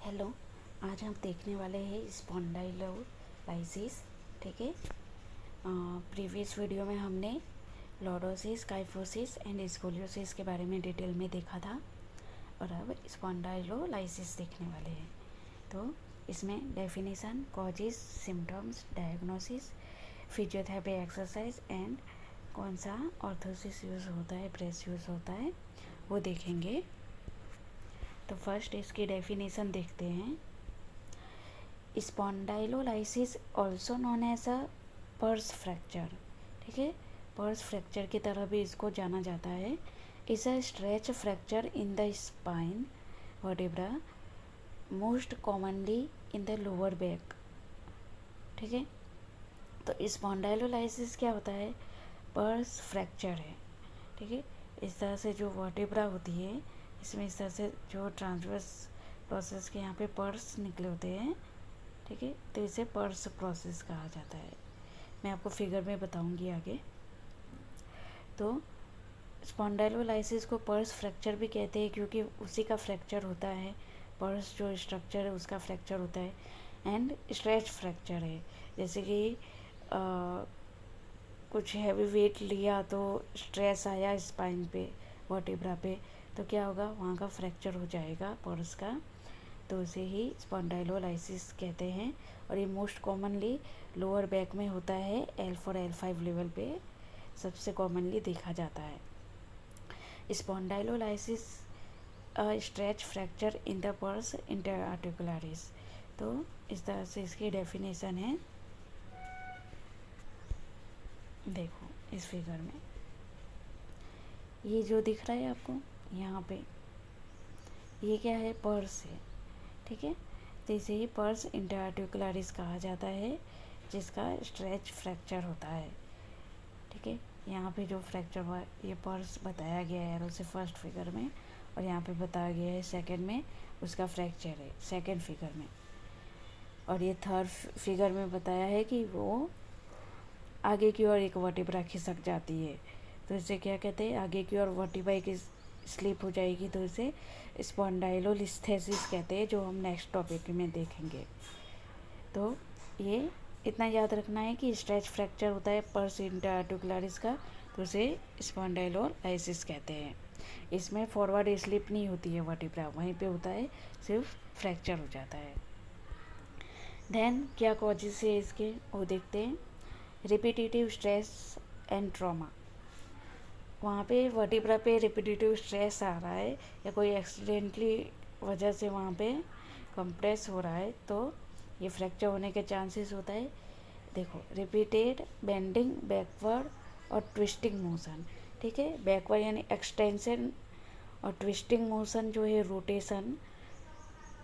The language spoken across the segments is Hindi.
हेलो। आज हम देखने वाले हैं स्पॉन्डाइलोलाइसिस। ठीक है। प्रीवियस वीडियो में हमने लॉर्डोसिस, काइफोसिस एंड स्कोलियोसिस के बारे में डिटेल में देखा था और अब स्पॉन्डाइलोलाइसिस देखने वाले हैं। तो इसमें definition, causes, symptoms, diagnosis, physiotherapy exercise and कौन सा ऑर्थोसिस यूज़ होता है, प्रेस यूज़ होता है, वो देखेंगे। तो फर्स्ट इसकी डेफिनेशन देखते हैं। Spondylolysis also known as a pars fracture. ठीक है, पर्स फ्रैक्चर की तरह भी इसको जाना जाता है। Is a stretch fracture in the spine vertebra, most commonly in the lower back. ठीक है, तो स्पॉन्डाइलोलाइसिस क्या होता है? पर्स फ्रैक्चर है। ठीक है, इस तरह से जो वर्टेब्रा होती है, इसमें इस तरह से जो ट्रांसवर्स प्रोसेस के यहाँ पे पर्स निकले होते हैं। ठीक है, तो इसे पर्स प्रोसेस कहा जाता है। मैं आपको फिगर में बताऊंगी आगे। तो स्पॉन्डाइलोलाइसिस को पर्स फ्रैक्चर भी कहते हैं क्योंकि उसी का फ्रैक्चर होता है। पर्स जो स्ट्रक्चर है उसका फ्रैक्चर होता है। एंड स्ट्रेच फ्रैक्चर है, जैसे कि कुछ हैवी वेट लिया तो स्ट्रेस आया स्पाइन पे, वर्टेब्रा पे, तो क्या होगा, वहाँ का फ्रैक्चर हो जाएगा पर्स का। तो उसे ही स्पॉन्डाइलोलाइसिस कहते हैं। और ये मोस्ट कॉमनली लोअर बैक में होता है। L4 L5 लेवल पे सबसे कॉमनली देखा जाता है। Spondylolysis stretch fracture in the pars interarticularis. तो इस तरह से इसकी डेफिनेशन है। देखो इस फिगर में ये जो दिख रहा है आपको यहाँ पे, ये क्या है? पर्स है। ठीक है, तो इसे ही पर्स इंटरआर्टिकुलरिस कहा जाता है, जिसका स्ट्रेच फ्रैक्चर होता है। ठीक है, यहाँ पे जो फ्रैक्चर हुआ ये पर्स बताया गया है एरो से फर्स्ट फिगर में, और यहाँ पे बताया गया है सेकंड में उसका फ्रैक्चर है सेकंड फिगर में। और ये थर्ड फिगर में बताया है कि वो आगे की ओर एक वर्टिब्रा खिसक जाती है, तो इसे क्या कहते हैं? आगे की ओर वर्टिब्रा की स्लिप हो जाएगी, तो इसे स्पॉन्डाइलोलिस्थेसिस कहते हैं, जो हम नेक्स्ट टॉपिक में देखेंगे। तो ये इतना याद रखना है कि स्ट्रेच फ्रैक्चर होता है पर्स इंटरआर्टिकुलरिस का, तो उसे स्पॉन्डाइलोलाइसिस कहते हैं। इसमें फॉरवर्ड स्लिप नहीं होती है वर्टिब्रा, वहीं पे होता है, सिर्फ फ्रैक्चर हो जाता है। देन क्या कॉजेस है इसके, वो देखते हैं। रिपीटेटिव स्ट्रेस एंड ट्रॉमा, वहाँ पे वर्टिब्रा पे रिपीटेटिव स्ट्रेस आ रहा है या कोई एक्सीडेंटली वजह से वहाँ पे कंप्रेस हो रहा है, तो ये फ्रैक्चर होने के चांसेस होता है। देखो, रिपीटेड बेंडिंग बैकवर्ड और ट्विस्टिंग मोशन। ठीक है, बैकवर्ड यानी एक्सटेंशन और ट्विस्टिंग मोशन जो है रोटेशन,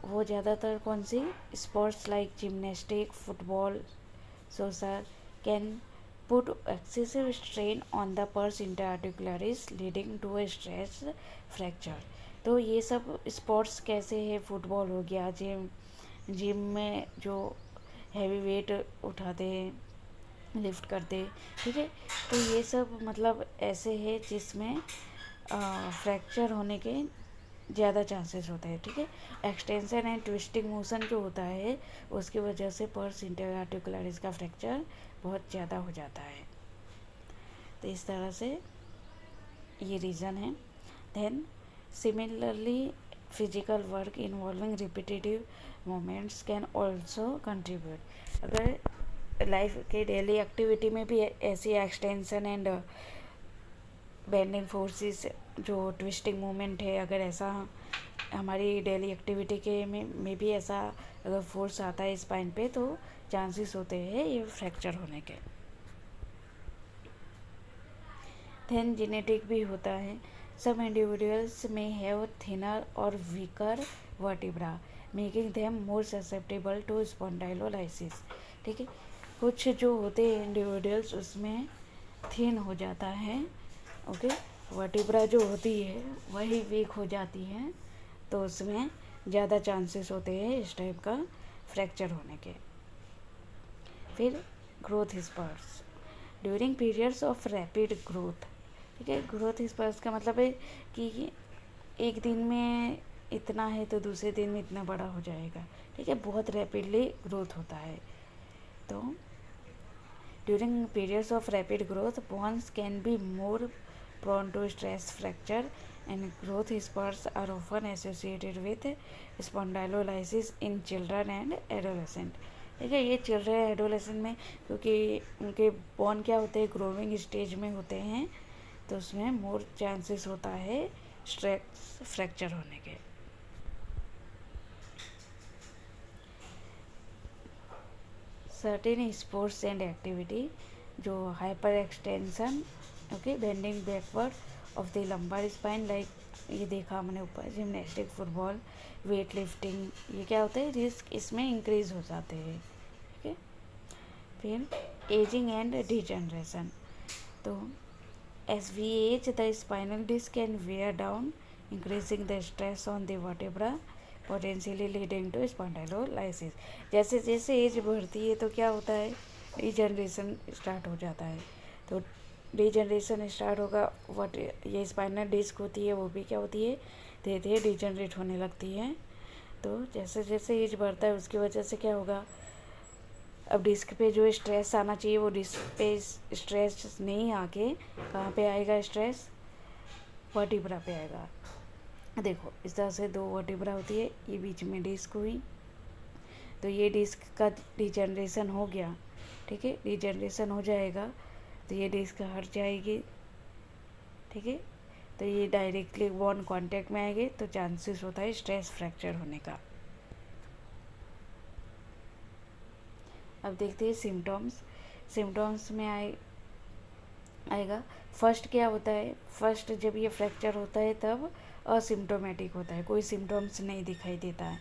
वो ज़्यादातर कौन सी? Sports like gymnastic, football, soccer can put excessive strain on the pars interarticularis leading to a stress fracture। तो ये सब स्पोर्ट्स कैसे है? फुटबॉल हो गया, जिम में जो हैवी वेट उठाते हैं, लिफ्ट करते, ठीक है, तो ये सब मतलब ऐसे है जिसमें फ्रैक्चर होने के ज़्यादा चांसेस होते हैं। ठीक है, एक्सटेंशन एंड ट्विस्टिंग मोशन जो होता है उसकी वजह से पर्स इंटरआर्टिकुलरिस का फ्रैक्चर बहुत ज़्यादा हो जाता है। तो इस तरह से ये रीज़न है। Then similarly physical work involving repetitive movements can also contribute. अगर लाइफ के डेली एक्टिविटी में भी ऐसी एक्सटेंशन एंड बेंडिंग फोर्सेस, जो ट्विस्टिंग मूवमेंट है, अगर ऐसा हमारी डेली एक्टिविटी के में भी ऐसा अगर फोर्स आता है स्पाइन पे, तो चांसेस होते हैं ये फ्रैक्चर होने के। देन जेनेटिक भी होता है। सम इंडिविजुअल्स में हैव थिनर और weaker vertebra making them more susceptible to spondylolysis. ठीक है, कुछ जो होते हैं इंडिविजुअल्स उसमें थिन हो जाता है, ओके, वर्टिब्रा जो होती है वही वीक हो जाती है, तो उसमें ज़्यादा चांसेस होते हैं इस टाइप का फ्रैक्चर होने के। फिर growth Spurs during periods of rapid growth. ठीक है, ग्रोथ स्पर्स का मतलब है कि एक दिन में इतना है तो दूसरे दिन में इतना बड़ा हो जाएगा, ठीक है, बहुत रैपिडली ग्रोथ होता है। तो during periods of rapid growth bones can be more prone to stress fracture and growth spurs are often associated with spondylolysis in children and adolescent। ठीक है, ये चिल्ड्रन एडोलेसेंट में, क्योंकि उनके बोन क्या होते हैं, ग्रोइंग स्टेज में होते हैं, तो उसमें मोर चांसेस होता है स्ट्रेस फ्रैक्चर होने के। सर्टेन स्पोर्ट्स एंड एक्टिविटी जो hyper extension, okay, bending backward of the lumbar spine, like ये देखा हमने ऊपर, जिमनास्टिक, फुटबॉल, वेट लिफ्टिंग, ये क्या होता है, रिस्क इसमें इंक्रीज हो जाते हैं, ठीक है। फिर एजिंग एंड डिजनरेशन, तो as we age the spinal disc can wear down increasing the stress on the vertebra potentially leading to spondylolysis. जैसे जैसे एज बढ़ती है तो क्या होता है, डिजनरेशन स्टार्ट हो जाता है। तो डिजनरेशन स्टार्ट होगा, वट ये स्पाइनल डिस्क होती है वो भी क्या होती है, धीरे धीरे डिजनरेट होने लगती है। तो जैसे जैसे एज बढ़ता है उसकी वजह से क्या होगा, अब डिस्क पे जो स्ट्रेस आना चाहिए वो डिस्क पे स्ट्रेस नहीं आके कहाँ पे आएगा, स्ट्रेस वर्टिब्रा पे आएगा। देखो इस तरह से दो वर्टिब्रा होती है, ये बीच में डिस्क हुई, तो ये डिस्क का डिजनरेशन हो गया, ठीक है, डिजनरेशन हो जाएगा तो ये डिस्क हट जाएगी, ठीक है, तो ये डायरेक्टली बोन कांटेक्ट में आएंगे तो चांसेस होता है स्ट्रेस फ्रैक्चर होने का। अब देखते हैं सिम्टम्स। सिम्टम्स में आएगा फर्स्ट क्या होता है, फर्स्ट जब ये फ्रैक्चर होता है तब असिम्टोमेटिक होता है, कोई सिम्टम्स नहीं दिखाई देता है।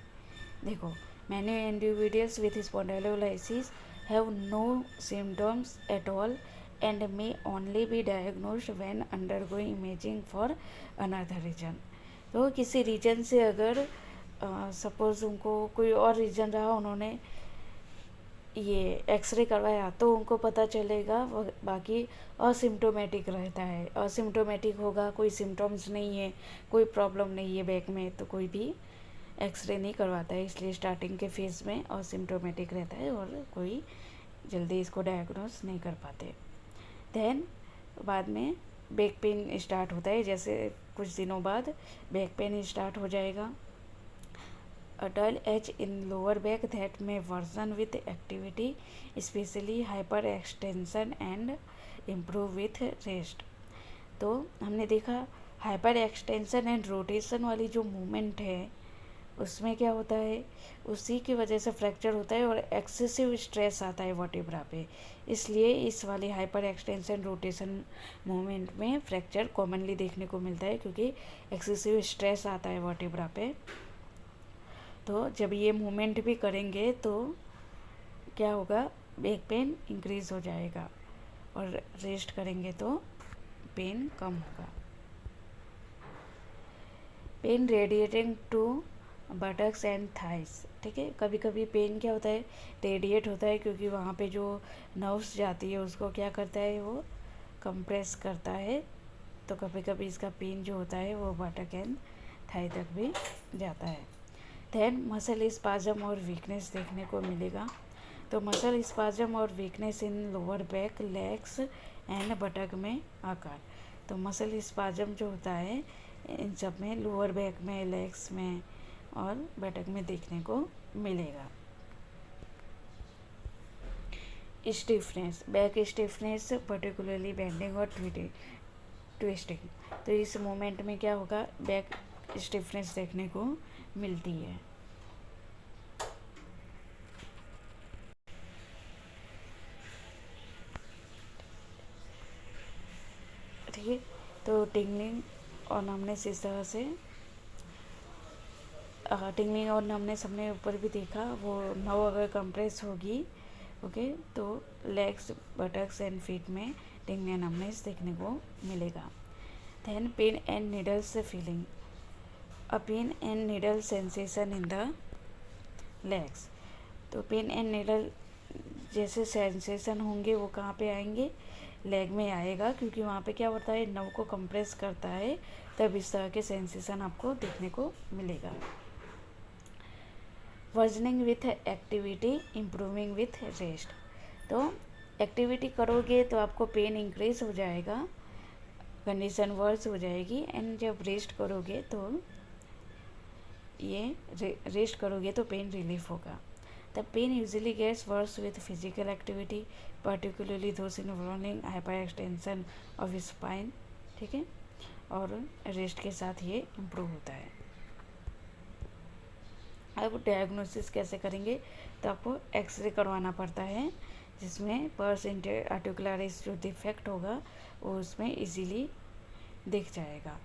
देखो many individuals with spondylolysis have no symptoms at all and may only be diagnosed when undergoing imaging for another reason। तो किसी रीजन से अगर सपोज उनको कोई और रीजन रहा, उन्होंने ये एक्सरे करवाया तो उनको पता चलेगा, बाकी असिम्टोमेटिक रहता है। असिम्टोमेटिक होगा, कोई सिम्टम्स नहीं है, कोई प्रॉब्लम नहीं है बैक में, तो कोई भी एक्सरे नहीं करवाता है, इसलिए स्टार्टिंग के फेज़ में असिम्टोमेटिक रहता है और कोई जल्दी इसको डायग्नोस नहीं कर पाते। देन बाद में बैक पेन स्टार्ट होता है, जैसे कुछ दिनों बाद बैक पेन स्टार्ट हो जाएगा। A dull edge in lower back that may worsen with activity, especially hyperextension and improve with rest। तो हमने देखा हाइपर एक्सटेंशन एंड रोटेशन वाली जो मूवमेंट है उसमें क्या होता है, उसी की वजह से फ्रैक्चर होता है और एक्सेसिव स्ट्रेस आता है वर्टिब्रा पे, इसलिए इस वाली हाइपर एक्सटेंशन रोटेशन मूवमेंट में फ्रैक्चर कॉमनली देखने को मिलता है, क्योंकि एक्सेसिव स्ट्रेस आता है वर्टिब्रा पे। तो जब ये मूवमेंट भी करेंगे तो क्या होगा, बैक पेन इंक्रीज हो जाएगा और रेस्ट करेंगे तो पेन कम होगा। Pain radiating to buttocks and thighs, ठीक है, कभी कभी पेन क्या होता है, रेडिएट होता है, क्योंकि वहाँ पे जो नर्व्स जाती है उसको क्या करता है, वो कंप्रेस करता है, तो कभी कभी इसका पेन जो होता है वो बटक एंड थाई तक भी जाता है। देन मसल स्पाजम और वीकनेस देखने को मिलेगा। तो मसल स्पाजम और weakness in lower back, legs and buttock में आकार। तो मसल स्पाजम जो होता है इन सब में, लोअर बैक में, लेग्स में और बटक में देखने को मिलेगा। Stiffness, back stiffness particularly bending और ट्विस्टिंग। तो इस मोमेंट में क्या होगा, बैक स्टिफनेस देखने को मिलती है। ठीक है, तो टिंगलिंग और नमनेस इस तरह से, टिंगलिंग और नमनेस हमने ऊपर भी देखा, वो नर्व अगर कंप्रेस होगी, ओके, तो लेग्स, बटक्स एंड फीट में टिंगलिंग एंड नमनेस देखने को मिलेगा। Then pain and needles feeling, a pain and needle sensation in the legs. तो पेन एंड नीडल जैसे सेंसेशन होंगे वो कहाँ पे आएंगे, लेग में आएगा, क्योंकि वहाँ पे क्या होता है, नर्व को कंप्रेस करता है तब इस तरह के सेंसेशन आपको देखने को मिलेगा। Versioning with activity, improving with rest. तो एक्टिविटी करोगे तो आपको पेन इंक्रीज हो जाएगा, कंडीशन वर्स हो जाएगी। एंड जब रेस्ट करोगे तो रेस्ट करोगे तो पेन रिलीफ होगा। The pain usually gets worse with physical activity, particularly those involving hyperextension of spine, ठीक है, और रेस्ट के साथ ये इम्प्रूव होता है। अब डायग्नोसिस कैसे करेंगे, तो आपको एक्सरे करवाना पड़ता है, जिसमें पर्स इंटरआर्टिकुलरिस जो डिफेक्ट होगा वो उसमें इजीली दिख जाएगा।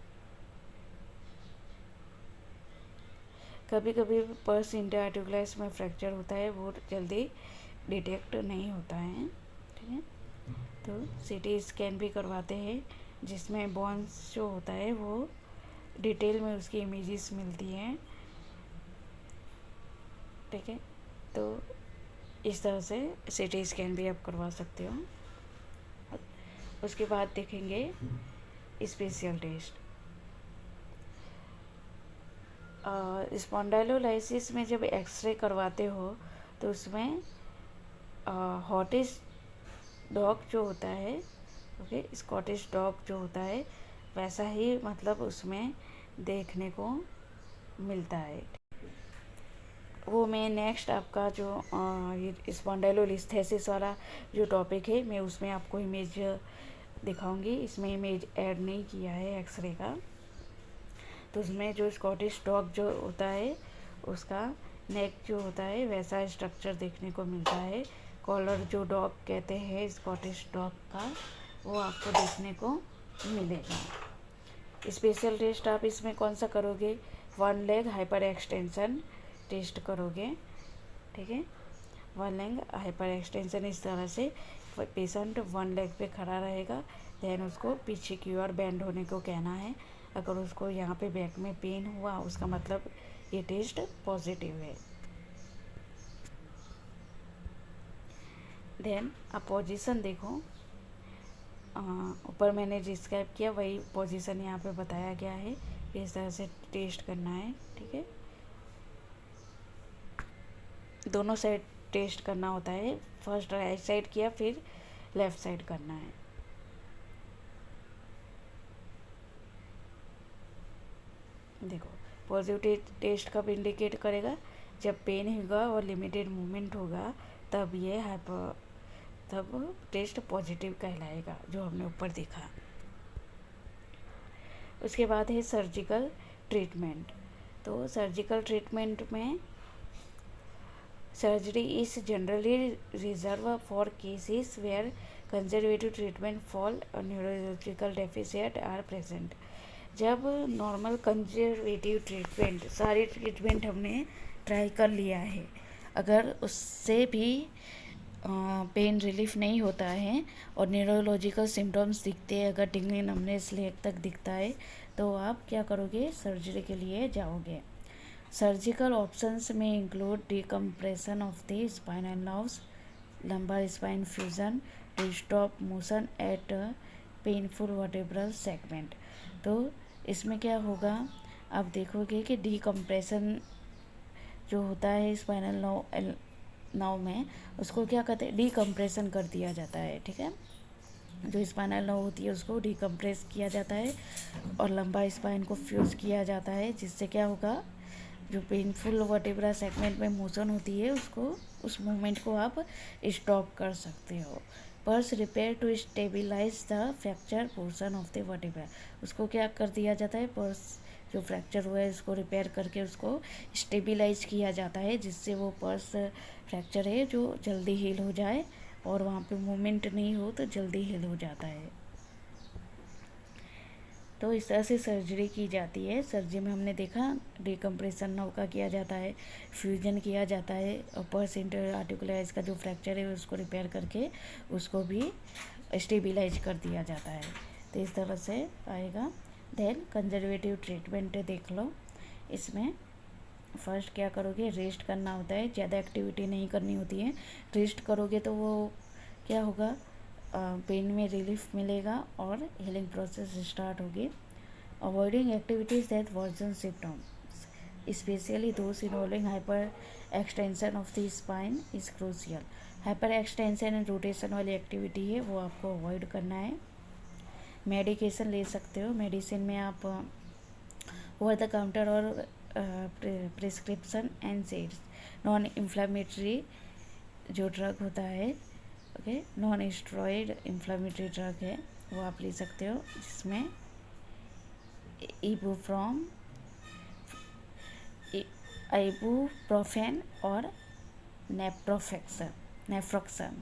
कभी कभी पर्स इंटरआर्टिकुलरिस में फ्रैक्चर होता है, वो जल्दी डिटेक्ट नहीं होता है, ठीक है। तो सीटी स्कैन भी करवाते हैं, जिसमें बोन्स जो होता है वो डिटेल में उसकी इमेजेस मिलती हैं, ठीक है। तो इस तरह से सीटी स्कैन भी आप करवा सकते हो। उसके बाद देखेंगे स्पेशल टेस्ट। स्पॉन्डाइलोलाइसिस में जब एक्सरे करवाते हो तो उसमें हॉटिश डॉग जो होता है, ओके, स्कॉटिश डॉग जो होता है वैसा ही मतलब उसमें देखने को मिलता है। वो मैं नेक्स्ट आपका जो ये स्पॉन्डाइलोलिस्थेसिस वाला जो टॉपिक है, मैं उसमें आपको इमेज दिखाऊंगी। इसमें इमेज ऐड नहीं किया है एक्सरे का। तो उसमें जो स्कॉटिश डॉग जो होता है उसका नेक जो होता है वैसा स्ट्रक्चर देखने को मिलता है। कॉलर जो डॉग कहते हैं स्कॉटिश डॉग का, वो आपको देखने को मिलेगा। स्पेशल टेस्ट आप इसमें कौन सा करोगे, one leg hyperextension test करोगे, ठीक है। वन लेग हाइपर एक्सटेंशन, इस तरह से पेशेंट वन लेग पे खड़ा रहेगा, देन उसको पीछे की ओर बेंड होने को कहना है। अगर उसको यहाँ पे बैक में पेन हुआ उसका मतलब ये टेस्ट पॉजिटिव है। देन आप पोजीशन देखो, ऊपर मैंने डिस्क्राइब किया वही पोजीशन यहाँ पे बताया गया है, इस तरह से टेस्ट करना है, ठीक है। दोनों साइड टेस्ट करना होता है, फर्स्ट राइट साइड किया फिर लेफ्ट साइड करना है। देखो पॉजिटिव टेस्ट कब इंडिकेट करेगा, जब पेन होगा और लिमिटेड मूवमेंट होगा, तब ये तब टेस्ट पॉजिटिव कहलाएगा, जो हमने ऊपर देखा। उसके बाद है सर्जिकल ट्रीटमेंट। तो सर्जिकल ट्रीटमेंट में surgery is generally reserved for cases where conservative treatment fail or neurological deficient are present. जब नॉर्मल कंजर्वेटिव ट्रीटमेंट, सारी ट्रीटमेंट हमने ट्राई कर लिया है, अगर उससे भी पेन रिलीफ नहीं होता है और न्यूरोलॉजिकल सिम्टम्स दिखते हैं, अगर टिंगलिंग नमनेस लेग तक दिखता है, तो आप क्या करोगे, सर्जरी के लिए जाओगे। सर्जिकल ऑप्शंस में include decompression of the spinal nerves, lumbar spine fusion to stop motion at painful vertebral segment. तो इसमें क्या होगा, आप देखोगे कि डिकम्प्रेशन जो होता है स्पाइनल नर्व में, उसको क्या कहते हैं, डिकम्प्रेशन कर दिया जाता है, ठीक है। जो स्पाइनल नर्व होती है उसको डिकम्प्रेस किया जाता है और लंबा स्पाइन को फ्यूज किया जाता है, जिससे क्या होगा, जो पेनफुल वर्टेब्रा सेगमेंट में मोशन होती है उसको, उस मूवमेंट को आप स्टॉप कर सकते हो। Pars repair to stabilize the fracture portion of the vertebra, उसको क्या कर दिया जाता है, पर्स जो फ्रैक्चर हुआ है उसको रिपेयर करके उसको स्टेबिलाइज किया जाता है, जिससे वो पर्स फ्रैक्चर है जो जल्दी हील हो जाए और वहाँ पे मूवमेंट नहीं हो तो जल्दी हील हो जाता है। तो इस तरह से सर्जरी की जाती है। सर्जरी में हमने देखा डिकम्प्रेशन नर्व का किया जाता है, फ्यूजन किया जाता है और पर्स इंटरआर्टिकुलरिस का जो फ्रैक्चर है उसको रिपेयर करके उसको भी स्टेबिलाइज कर दिया जाता है। तो इस तरह से आएगा। देन कंजर्वेटिव ट्रीटमेंट देख लो, इसमें फर्स्ट क्या करोगे, रेस्ट करना होता है, ज़्यादा एक्टिविटी नहीं करनी होती है। रेस्ट करोगे तो वो क्या होगा, पेन में रिलीफ मिलेगा और हीलिंग प्रोसेस स्टार्ट होगी। Avoiding activities that worsen symptoms, especially those involving hyperextension of the spine, is crucial. Hyper extension and rotation वाली एक्टिविटी है वो आपको अवॉइड करना है. मेडिकेशन ले सकते हो. मेडिसिन में आप ओवर द काउंटर और prescription and NSAIDs non inflammatory जो ड्रग होता है, okay, non steroid inflammatory drug है वो आप ले सकते हो, जिसमें ibuprofen और naproxen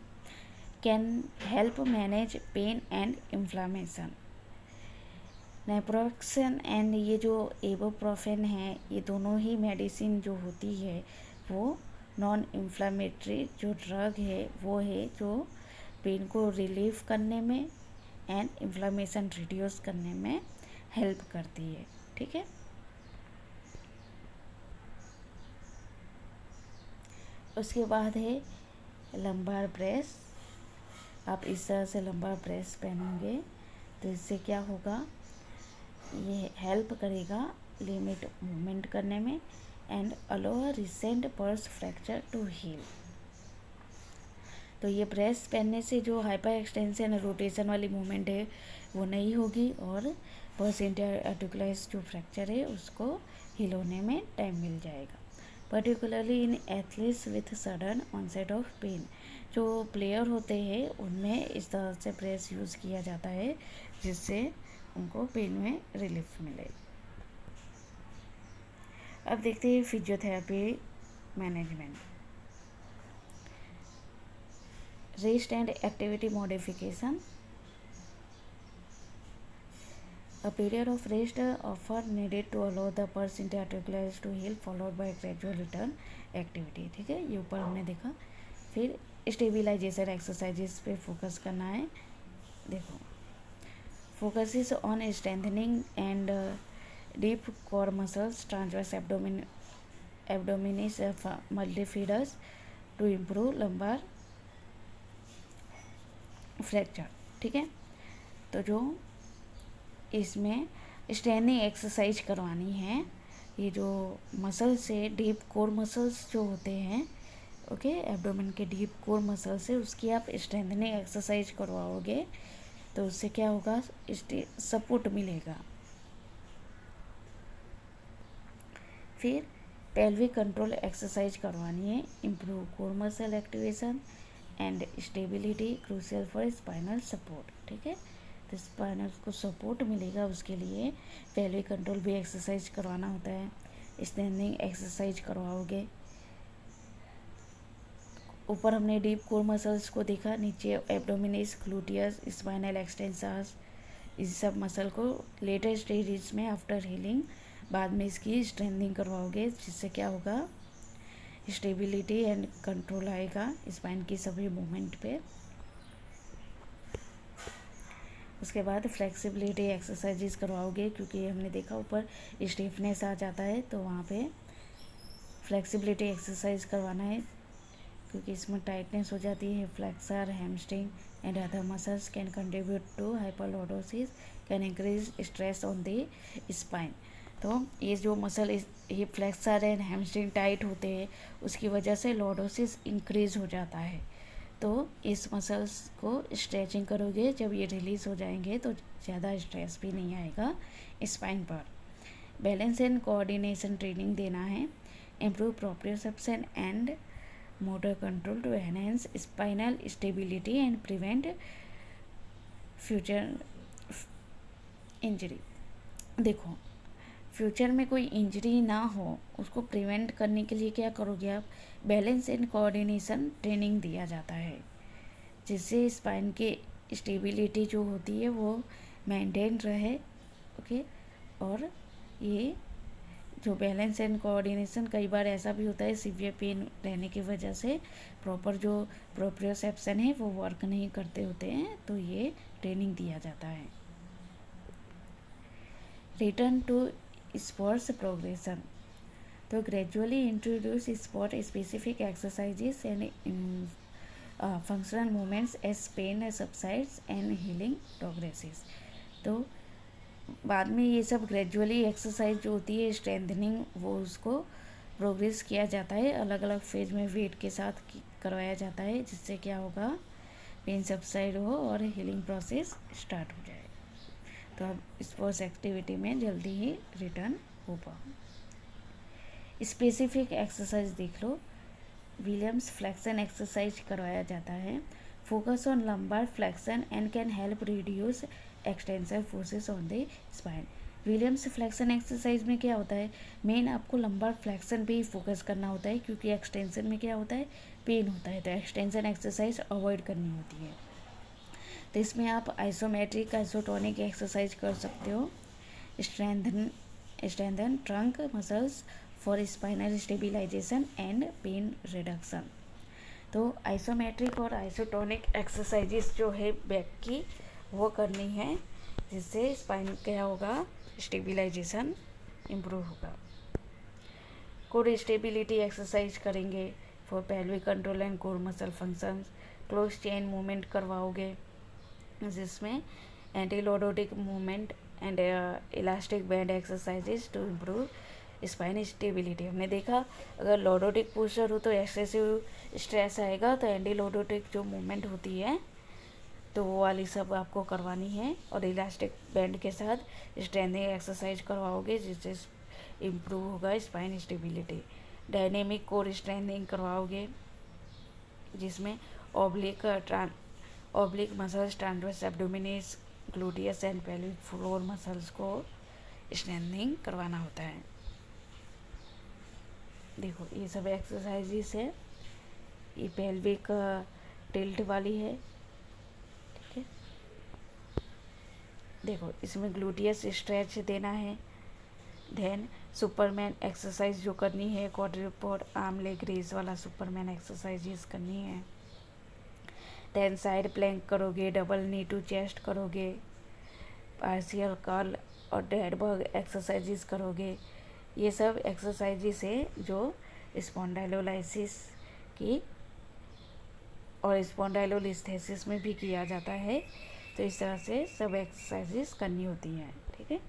can help manage pain and inflammation. Naproxen and ये जो इबुप्रोफेन है, ये दोनों ही मेडिसिन जो होती है वो नॉन इन्फ्लामेटरी जो ड्रग है वो है जो पेन को रिलीव करने में एंड इन्फ्लामेशन रिड्यूस करने में हेल्प करती है. ठीक है. उसके बाद है लंबार ब्रेस. आप इस तरह से लंबार ब्रेस पहनोगे तो इससे क्या होगा, ये हेल्प करेगा लिमिट मूवमेंट करने में and allow recent pars fracture to heal. तो ये ब्रेस पहनने से जो हाइपर एक्सटेंशन रोटेशन वाली मूवमेंट है वो नहीं होगी और पर्स इंटरआर्टिकुलर जो फ्रैक्चर है उसको हील होने में टाइम मिल जाएगा. Particularly in athletes with sudden onset of pain. जो प्लेयर होते हैं उनमें इस तरह से ब्रेस यूज़ किया जाता है जिससे उनको पेन में रिलीफ मिले. अब देखते हैं physiotherapy management. Rest and activity modification. A period of rest often needed to allow the pars interarticularis to heal, followed by gradual return activity. ठीक है, ये ऊपर हमने देखा. फिर स्टेबिलाइजेशन एक्सरसाइजेस पे फोकस करना है. देखो, focus is on strengthening and deep core muscles, transverse abdominis multifidus to improve lumbar fracture. ठीक है. तो जो इसमें स्ट्रेनिंग एक्सरसाइज करवानी है, ये जो मसल्स से डीप कोर मसल्स जो होते हैं, ओके, एब्डोमेन के डीप कोर मसल से उसकी आप स्ट्रेंथनिंग एक्सरसाइज करवाओगे तो उससे क्या होगा, सपोर्ट मिलेगा. फिर पेल्विक कंट्रोल एक्सरसाइज करवानी है. Improve core muscle activation and stability crucial for spinal support. ठीक है. तो स्पाइनल को सपोर्ट मिलेगा उसके लिए पेल्विक कंट्रोल भी एक्सरसाइज करवाना होता है. स्टैंडिंग एक्सरसाइज करवाओगे. ऊपर हमने डीप कोर मसल्स को देखा, नीचे एब्डोमिनिस, ग्लूटियस, स्पाइनल एक्सटेंसर्स, इस सब मसल को लेटर स्टेजेस में आफ्टर हीलिंग बाद में इसकी स्ट्रेंथनिंग करवाओगे, जिससे क्या होगा, स्टेबिलिटी एंड कंट्रोल आएगा स्पाइन की सभी मूवमेंट पे. उसके बाद फ्लेक्सिबिलिटी एक्सरसाइजेस करवाओगे, क्योंकि हमने देखा ऊपर स्टिफनेस आ जाता है तो वहाँ पे फ्लेक्सिबिलिटी एक्सरसाइज करवाना है, क्योंकि इसमें टाइटनेस हो जाती है. Flexor, hamstring and other muscles can contribute to hyperlordosis, can increase stress on the spine. तो ये जो मसल ये फ्लेक्सर एंड हैमस्ट्रिंग टाइट होते हैं उसकी वजह से लॉर्डोसिस इंक्रीज हो जाता है. तो इस मसल्स को स्ट्रेचिंग करोगे, जब ये रिलीज़ हो जाएंगे तो ज़्यादा स्ट्रेस भी नहीं आएगा स्पाइन पर. बैलेंस एंड कोऑर्डिनेशन ट्रेनिंग देना है. Improve proprioception and motor control to enhance spinal stability and prevent future injury. देखो, फ्यूचर में कोई इंजरी ना हो उसको प्रिवेंट करने के लिए क्या करोगे आप, बैलेंस एंड कोऑर्डिनेशन ट्रेनिंग दिया जाता है, जिससे स्पाइन की स्टेबिलिटी जो होती है वो मेंटेन रहे. ओके. और ये जो बैलेंस एंड कोऑर्डिनेशन, कई बार ऐसा भी होता है सीवियर पेन रहने की वजह से प्रॉपर जो प्रोप्रियोसेप्शन है वो वर्क नहीं करते होते हैं, तो ये ट्रेनिंग दिया जाता है. Return to sports progression. तो gradually introduce sport specific exercises and functional movements as pain subsides and healing progresses. तो बाद में ये सब ग्रेजुअली एक्सरसाइज जो होती है स्ट्रेंथनिंग, वो उसको प्रोग्रेस किया जाता है, अलग अलग फेज में वेट के साथ करवाया जाता है, जिससे क्या होगा, पेन सबसाइड हो और हीलिंग प्रोसेस स्टार्ट हो जाए। तो अब स्पोर्ट्स एक्टिविटी में जल्दी ही रिटर्न हो पाओ। स्पेसिफिक एक्सरसाइज देख लो। विलियम्स फ्लेक्शन एक्सरसाइज करवाया जाता है। Focus on lumbar flexion and can help reduce extension forces on the spine. Williams flexion exercise में क्या होता है, मेन आपको लंबार फ्लेक्शन पे ही फोकस करना होता है, क्योंकि एक्सटेंशन में क्या होता है, पेन होता है, तो एक्सटेंशन एक्सरसाइज अवॉइड करनी होती है। तो इसमें आप आइसोमेट्रिक आइसोटोनिक एक्सरसाइज कर सकते हो। Strengthen trunk muscles for spinal stabilization and pain reduction. तो आइसोमेट्रिक और आइसोटोनिक एक्सरसाइजेस जो है बैक की, वो करनी है, जिससे स्पाइन क्या होगा, स्टेबिलाइजेशन इम्प्रूव होगा। कोर स्टेबिलिटी एक्सरसाइज करेंगे for pelvic control and core muscle functions. Close chain movement करवाओगे, जिसमें anti lordotic movement and elastic band exercises to improve spine stability. हमने देखा अगर लॉर्डोटिक पोस्चर हो तो एक्सेसिव स्ट्रेस आएगा, तो एंटी लॉर्डोटिक जो मूवमेंट होती है तो वो वाली सब आपको करवानी है, और इलास्टिक बैंड के साथ स्ट्रेंथिंग एक्सरसाइज करवाओगे, जिससे इम्प्रूव होगा spine stability. Dynamic core strengthening करवाओगे, जिसमें oblique muscles, transverse abdominis, gluteus and pelvic floor muscles को स्ट्रेंथिंग करवाना होता है। देखो ये सब एक्सरसाइजेस है, ये पेल्विक टिल्ट वाली है, ठीक है। देखो इसमें ग्लूटियस स्ट्रेच देना है। देन सुपरमैन एक्सरसाइज जो करनी है, क्वाड्रिपोड आर्म लेग रेज वाला सुपरमैन एक्सरसाइजेस करनी है। देन साइड प्लैंक करोगे, डबल नी टू चेस्ट करोगे, पार्शियल कर्ल और डेड बग एक्सरसाइजेस करोगे। ये सब एक्सरसाइजेस है जो स्पॉन्डाइलोलाइसिस की और स्पॉन्डाइलोलिस्थेसिस में भी किया जाता है। तो इस तरह से सब एक्सरसाइजेस करनी होती हैं, ठीक है।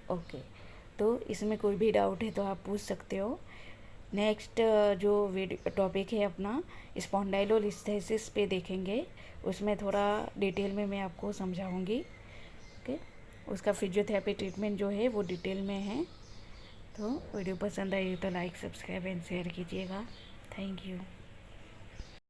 ओके, तो इसमें कोई भी डाउट है तो आप पूछ सकते हो। नेक्स्ट जो टॉपिक है अपना स्पॉन्डाइलोलिस्थेसिस पे देखेंगे, उसमें थोड़ा डिटेल में मैं आपको समझाऊंगी, ओके। उसका फिजियोथेरेपी ट्रीटमेंट जो है वो डिटेल में है। तो वीडियो पसंद आई तो लाइक, सब्सक्राइब एंड शेयर कीजिएगा। Thank you.